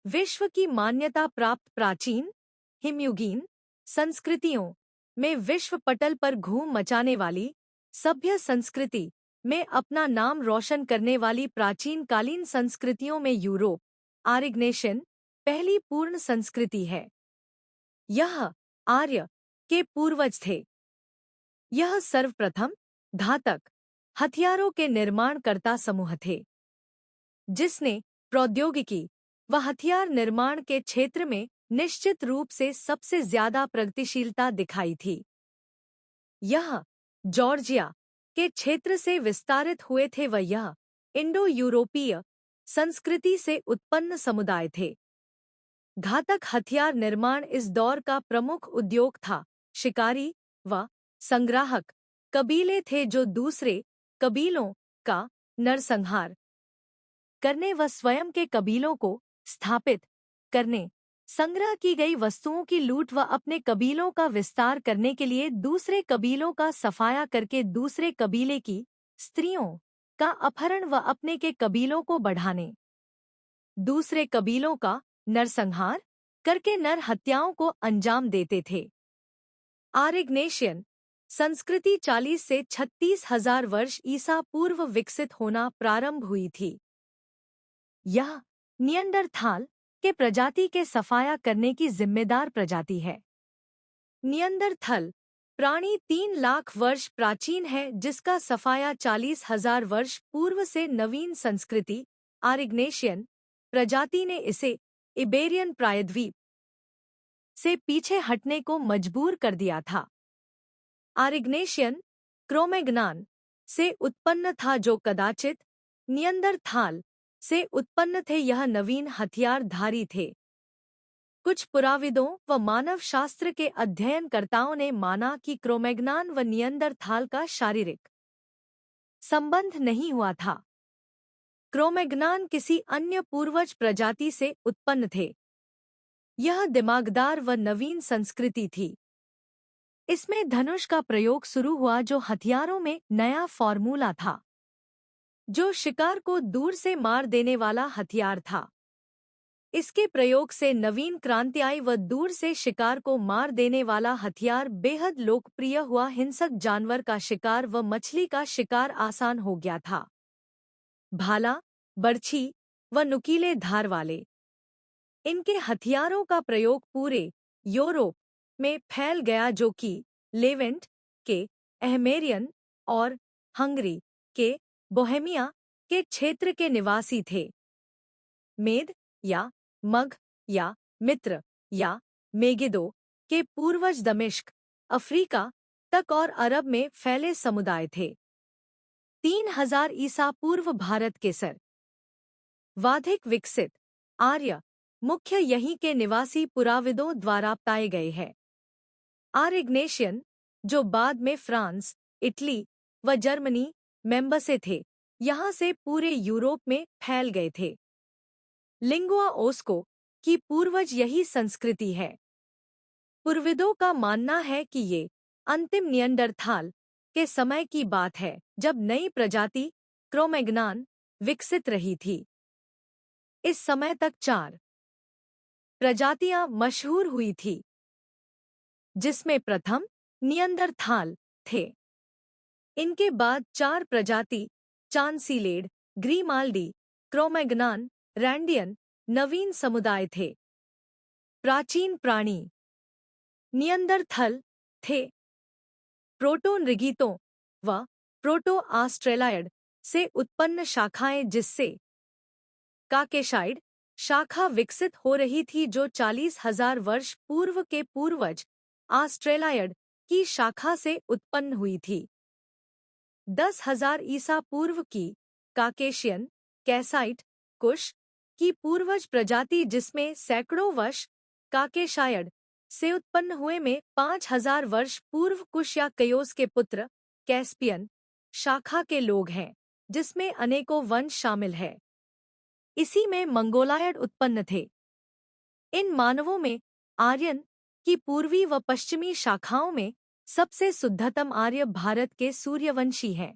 विश्व की मान्यता प्राप्त प्राचीन हिमयुगीन संस्कृतियों में विश्व पटल पर धूम मचाने वाली सभ्य संस्कृति में अपना नाम रोशन करने वाली प्राचीन कालीन संस्कृतियों में यूरोप आर्यग्नेशियन पहली पूर्ण संस्कृति है। यह आर्य के पूर्वज थे। यह सर्वप्रथम घातक हथियारों के निर्माणकर्ता समूह थे जिसने प्रौद्योगिकी व हथियार निर्माण के क्षेत्र में निश्चित रूप से सबसे ज्यादा प्रगतिशीलता दिखाई थी। यह जॉर्जिया के क्षेत्र से विस्तारित हुए थे व यह इंडो यूरोपीय संस्कृति से उत्पन्न समुदाय थे। घातक हथियार निर्माण इस दौर का प्रमुख उद्योग था। शिकारी व संग्राहक कबीले थे जो दूसरे कबीलों का नरसंहार करने व स्वयं के कबीलों को स्थापित करने, संग्रह की गई वस्तुओं की लूट व अपने कबीलों का विस्तार करने के लिए दूसरे कबीलों का सफाया करके दूसरे कबीले की स्त्रियों का अपहरण व अपने के कबीलों को बढ़ाने, दूसरे कबीलों का नरसंहार करके नर हत्याओं को अंजाम देते थे। आर्यग्नेशियन संस्कृति 40 से 36,000 वर्ष ईसा पूर्व विकसित होना प्रारंभ हुई थी। यह नियंडरथाल के प्रजाति के सफाया करने की जिम्मेदार प्रजाति है। नियंडरथल प्राणी 3 लाख वर्ष प्राचीन है जिसका सफाया 40,000 वर्ष पूर्व से नवीन संस्कृति आर्यग्नेशियन प्रजाति ने इसे इबेरियन प्रायद्वीप से पीछे हटने को मजबूर कर दिया था। आर्यग्नेशियन क्रोमैग्नान से उत्पन्न था जो कदाचित नियंडरथाल से उत्पन्न थे। यह नवीन हथियारधारी थे। कुछ पुराविदों व मानव शास्त्र के अध्ययनकर्ताओं ने माना कि क्रोमैग्नान व नियंडरथाल का शारीरिक संबंध नहीं हुआ था। क्रोमैग्नान किसी अन्य पूर्वज प्रजाति से उत्पन्न थे। यह दिमागदार व नवीन संस्कृति थी। इसमें धनुष का प्रयोग शुरू हुआ जो हथियारों में नया फॉर्मूला था, जो शिकार को दूर से मार देने वाला हथियार था। इसके प्रयोग से नवीन क्रांति आई व दूर से शिकार को मार देने वाला हथियार बेहद लोकप्रिय हुआ। हिंसक जानवर का शिकार व मछली का शिकार आसान हो गया था। भाला, बर्छी व नुकीले धार वाले इनके हथियारों का प्रयोग पूरे यूरोप में फैल गया जो कि लेवेंट के एहमेरियन और हंगरी के बोहेमिया के क्षेत्र के निवासी थे। मेद या मग या मित्र या मेगिदो के पूर्वज दमिश्क, अफ्रीका तक और अरब में फैले समुदाय थे। 3000 ईसा पूर्व भारत के सर्वाधिक विकसित आर्य मुख्य यहीं के निवासी पुराविदों द्वारा पाए गए हैं। आर्यग्नेशियन जो बाद में फ्रांस, इटली व जर्मनी में बसे थे, यहाँ से पूरे यूरोप में फैल गए थे। लिंगुआ ओस्को की पूर्वज यही संस्कृति है। पुराविदों का मानना है कि ये अंतिम नियंडरथाल के समय की बात है जब नई प्रजाति क्रोमैग्नान विकसित रही थी। इस समय तक 4 प्रजातियां मशहूर हुई थी, जिसमें प्रथम नियंडरथाल थे। इनके बाद 4 प्रजाति चांसीलेड, ग्रीमाल्डी, क्रोमैग्नान, रैंडियन नवीन समुदाय थे। प्राचीन प्राणी नियंडरथल थे। प्रोटो-नृगीतों व प्रोटो-ऑस्ट्रेलायड से उत्पन्न शाखाएं जिससे काकेशाइड शाखा विकसित हो रही थी जो 40,000 वर्ष पूर्व के पूर्वज ऑस्ट्रेलायड की शाखा से उत्पन्न हुई थी। 10,000 ईसा पूर्व की काकेशियन कैसाइट कुश की पूर्वज प्रजाति जिसमें सैकड़ों वर्ष काकेशायड से उत्पन्न हुए में 5,000 वर्ष पूर्व कुश या कयोस के पुत्र कैस्पियन शाखा के लोग हैं, जिसमें अनेकों वंश शामिल है। इसी में मंगोलायड उत्पन्न थे। इन मानवों में आर्यन की पूर्वी व पश्चिमी शाखाओं में सबसे शुद्धतम आर्य भारत के सूर्यवंशी हैं।